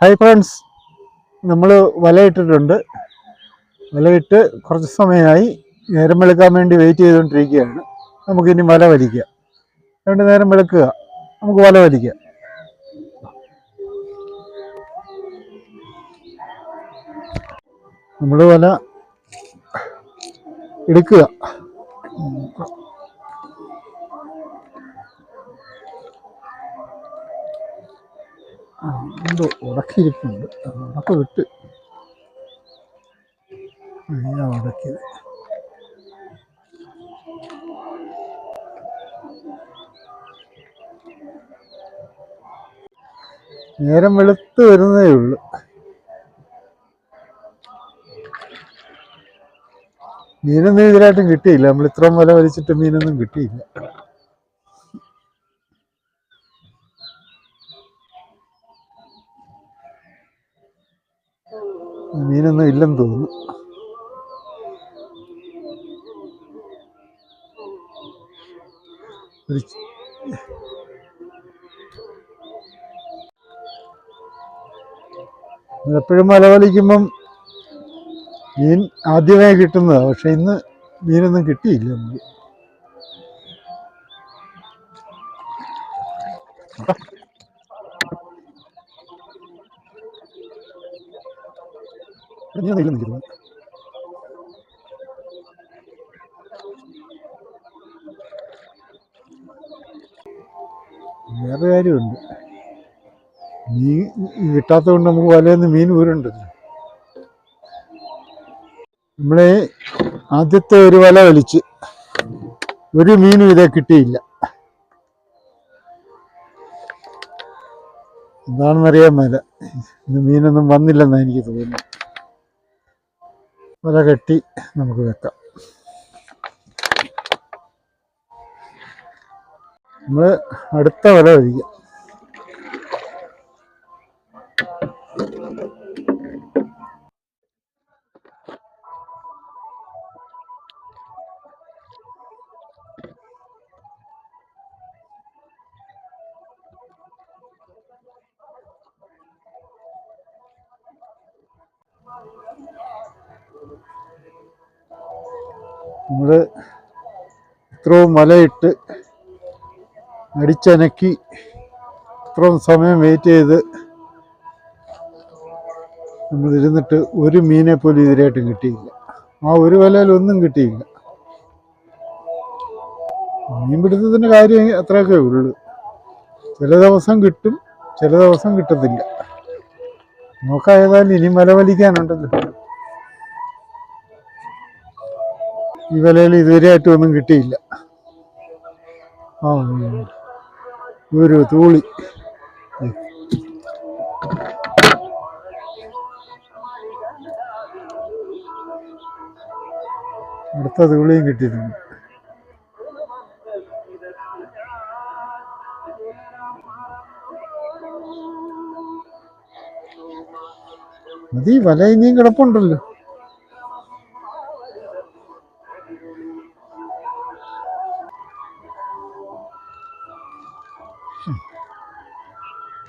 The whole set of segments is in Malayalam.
ഹായ് ഫ്രണ്ട്സ്, നമ്മൾ വലയിട്ടിട്ടുണ്ട്. വലയിട്ട് കുറച്ച് സമയമായി. നേരം വെളുക്കാൻ വേണ്ടി വെയിറ്റ് ചെയ്തുകൊണ്ടിരിക്കുകയാണ്. നമുക്കിനി വല വലിക്കാം. നേരം വെളുക്കുക, നമുക്ക് വല വലിക്കാം. നമ്മൾ വല എടുക്കുക. എന്തോ ഉടക്കിയിരിക്കുന്നുണ്ട്, ഉടക്ക വിട്ട് ഉടക്കിയത്. നേരം വെളുത്ത് വരുന്നതേ ഉള്ളൂ. മീനൊന്നും ഇതിലായിട്ടും കിട്ടിയില്ല. നമ്മൾ ഇത്രയും വല വലിച്ചിട്ട് മീനൊന്നും കിട്ടിയില്ല. മീനൊന്നും ഇല്ലെന്ന് തോന്നുന്നു. എപ്പോഴും വല വലിക്കുമ്പം മീൻ ആദ്യമായി കിട്ടുന്നതാണ്. പക്ഷെ ഇന്ന് മീനൊന്നും കിട്ടിയില്ല നമുക്ക്. വേറെ കാര്യമുണ്ട്, മീൻ കിട്ടാത്തത് കൊണ്ട് നമുക്ക് വലയെന്ന് മീൻ ഊരുണ്ടല്ലോ. നമ്മളെ ആദ്യത്തെ ഒരു വല വലിച്ച് ഒരു മീനും ഇതേ കിട്ടിയില്ല. എന്താണെന്നറിയാൻ മേല. ഇന്ന് മീനൊന്നും വന്നില്ലെന്നാണ് എനിക്ക് തോന്നുന്നു. വല കെട്ടി നമുക്ക് വെക്കാം. നമ്മൾ അടുത്ത വല വലിക്കാം. നമ്മൾ ഇത്രയും വലയിട്ട് അടിച്ചനക്കി ഇത്രയും സമയം വെയിറ്റ് ചെയ്ത് നമ്മളിരുന്നിട്ട് ഒരു മീനെ പോലും ഇതിലായിട്ടും കിട്ടിയില്ല. ആ ഒരു വലയിലൊന്നും കിട്ടിയില്ല. മീൻ പിടുത്തത്തിൻ്റെ കാര്യം അത്രയൊക്കെ ഉള്ളു. ചില ദിവസം കിട്ടും, ചില ദിവസം കിട്ടത്തില്ല. നോക്കായതായാലും ഇനി വല വലിക്കാനുണ്ടല്ലോ. ഈ വലയിൽ ഇതുവരെയായിട്ടും ഒന്നും കിട്ടിയില്ല. ഒരു തൂളി. അടുത്ത തൂളിയും കിട്ടിയിട്ടുണ്ട്. അത് ഈ വല ഇനിയും കിടപ്പുണ്ടല്ലോ.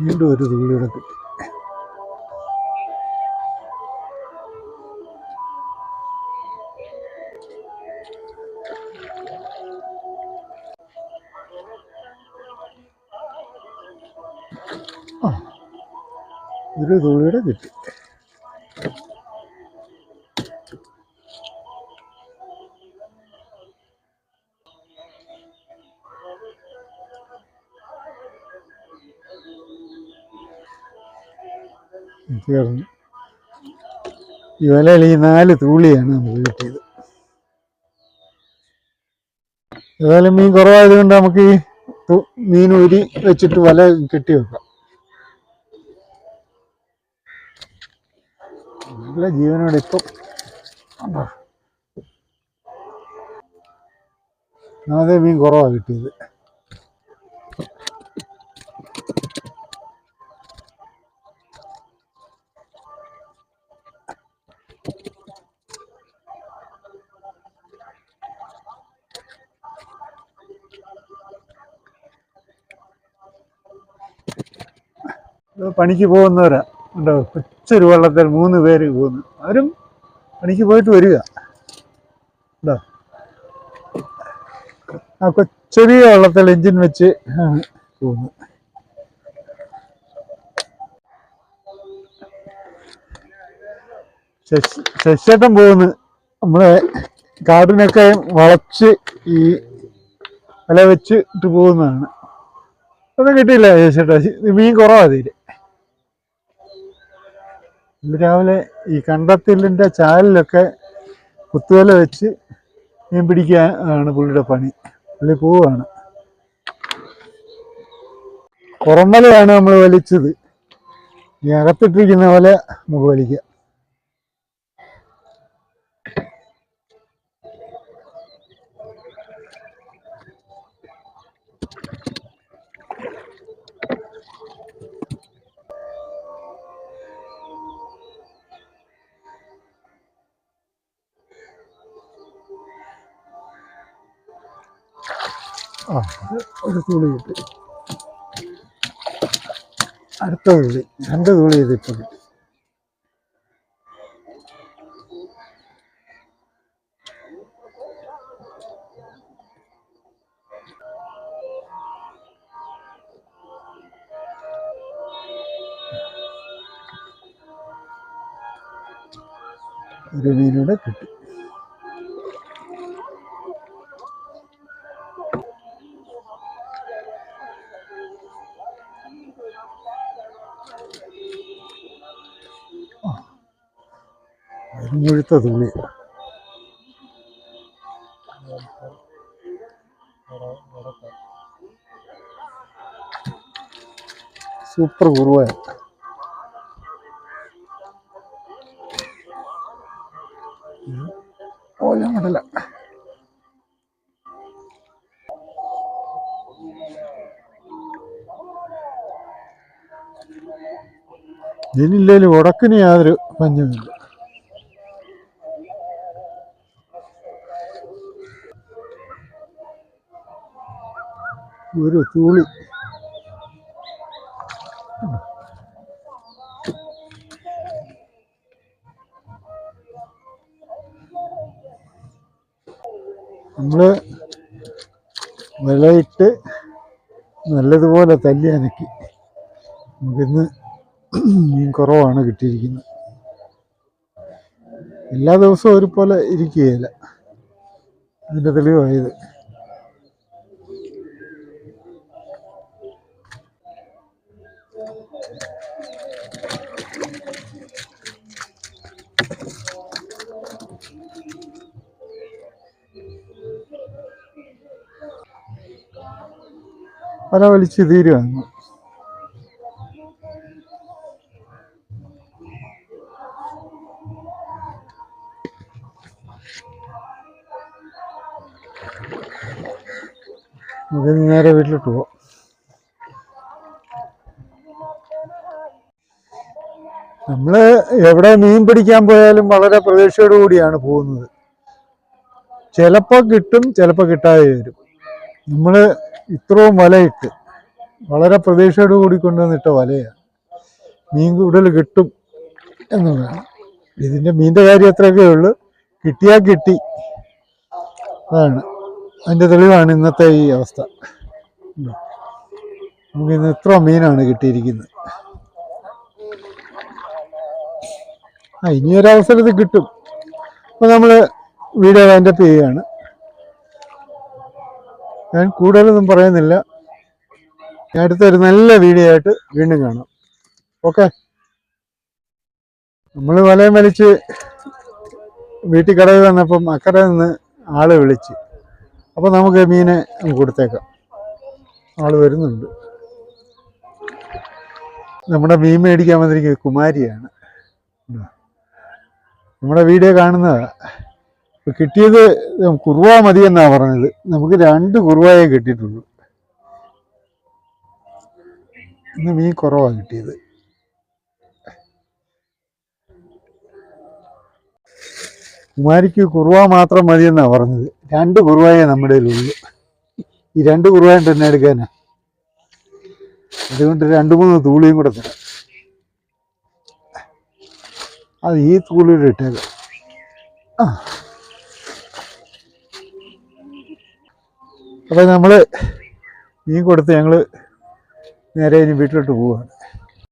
വീണ്ടും ഒരു തൂളിയുടെ കിട്ടി. ഒരു തൂളിയുടെ കിട്ടി. തീർന്നു. ഈ വലയിൽ ഈ 4 തൂളിയാണ് നമുക്ക് കിട്ടിയത്. ഏതായാലും മീൻ കുറവായത് കൊണ്ട് നമുക്ക് ഈ മീൻ ഊരി വെച്ചിട്ട് വല കെട്ടി വെക്കാം. നല്ല ജീവനോടെ ഇപ്പം അതേ മീൻ കുറവാണ് കിട്ടിയത്. പണിക്ക് പോകുന്നവരാ. ഉണ്ടോ, കൊച്ചൊരു വള്ളത്തിൽ 3 പേര് പോകുന്നു. അവരും പണിക്ക് പോയിട്ട് വരിക. ഉണ്ടോ, ആ ചെറിയ വള്ളത്തിൽ എഞ്ചിൻ വെച്ച് ആണ് പോകുന്നത്. ശശിയേട്ടൻ പോകുന്നു. നമ്മളെ കാടിനൊക്കെ വളച്ച് ഈ വല വെച്ച് ഇട്ട് പോകുന്നതാണ്. ഒന്നും കിട്ടിയില്ല ശശിയേട്ടാ, മീൻ കുറവാ തീരെ. ഇന്ന് രാവിലെ ഈ കണ്ടത്തിലിൻ്റെ ചാലിലൊക്കെ കുത്തുവല വെച്ച് മീൻ പിടിക്കാൻ ആണ് പുള്ളിയുടെ പണി. പുള്ളി പോവുകയാണ്. പുറംവലയാണ് നമ്മൾ വലിച്ചത്. ഈ അകത്തിട്ടിരിക്കുന്ന വല നമുക്ക് വലിക്കാം. ഒരു തുളി കിട്ടി. അടുത്ത തുള്ളി, 2 തുള്ളി ഇതിപ്പോൾ കിട്ടി. ഒരു മീനൂടെ കിട്ടി. മുഴുത്ത തുള്ളി. സൂപ്പർ കുറുവ. ഓല മടല. ഇതിനില്ലേലും ഉടക്കിന് യാതൊരു പഞ്ഞമില്ല. ഒരു തൂളി. നമ്മൾ വലയിട്ട് നല്ലതുപോലെ തല്ലി അനക്കി. നമുക്കിന്ന് മീൻ കുറവാണ് കിട്ടിയിരിക്കുന്നത്. എല്ലാ ദിവസവും ഒരുപോലെ ഇരിക്കുകയില്ല. അതിൻ്റെ തെളിവായത്. വല വലിച്ച് തീരുവാണ്. നമുക്ക് നേരെ വീട്ടിലോട്ട് പോവാം. നമ്മൾ എവിടെ മീൻ പിടിക്കാൻ പോയാലും വളരെ പ്രതീക്ഷയോടു കൂടിയാണ് പോകുന്നത്. ചിലപ്പോൾ കിട്ടും, ചിലപ്പോൾ കിട്ടാതെ വരും. നമ്മൾ ഇത്രയും വലയിട്ട് വളരെ പ്രതീക്ഷയോടു കൂടി കൊണ്ടുവന്നിട്ട വലയാണ്. മീൻ കൂടുതൽ കിട്ടും എന്നുള്ളതാണ്. ഇതിൻ്റെ മീനിൻ്റെ കാര്യം അത്രയൊക്കെ ഉള്ളു. കിട്ടിയാൽ കിട്ടി, അതാണ് അതിൻ്റെ തെളിവാണ് ഇന്നത്തെ ഈ അവസ്ഥ. നമുക്ക് ഇന്ന് ഇത്ര മീനാണ് കിട്ടിയിരിക്കുന്നത്. ഇനിയൊരവസരത്തിൽ കിട്ടും. അപ്പോൾ നമ്മൾ വീഡിയോ വൈൻഡപ്പ് ചെയ്യുകയാണ്. ഞാൻ കൂടുതലൊന്നും പറയുന്നില്ല. അടുത്തൊരു നല്ല വീഡിയോ ആയിട്ട് വീണ്ടും കാണാം. ഓക്കെ. നമ്മൾ വലയം വലിച്ച് വീട്ടിൽ കടയിൽ വന്നപ്പം അക്കരെ നിന്ന് ആള് വിളിച്ച്. അപ്പോൾ നമുക്ക് മീനെ കൊടുത്തേക്കാം. ആള് വരുന്നുണ്ട്. നമ്മുടെ മീൻ മേടിക്കാൻ വന്നിരിക്കുന്നത് കുമാരിയാണ്. നമ്മുടെ വീഡിയോ കാണുന്നതാണ്. ഇപ്പം കിട്ടിയത് കുറുവ മതിയെന്നാണ് പറഞ്ഞത്. നമുക്ക് 2 കുറുവയെ കിട്ടിയിട്ടുള്ളൂ. ഇന്ന് മീൻ കുറവാണ് കിട്ടിയത്. കുമാരിക്ക് കുറുവ മാത്രം മതിയെന്നാണ് പറഞ്ഞത്. 2 കുറുവയെ നമ്മുടെ കയ്യിലുള്ളൂ. ഈ 2 കുറുവ തന്നെ എടുക്കാനാ. അതുകൊണ്ട് 2-3 തൂളിയും കൂടെ തരാം. അത് ഈ തൂളിൽ ഇട്ടേക്കാം. ആ അപ്പോൾ നമ്മൾ മീൻ കൊടുത്ത് ഞങ്ങൾ നേരെ ഇനി വീട്ടിലോട്ട് പോവുകയാണ്.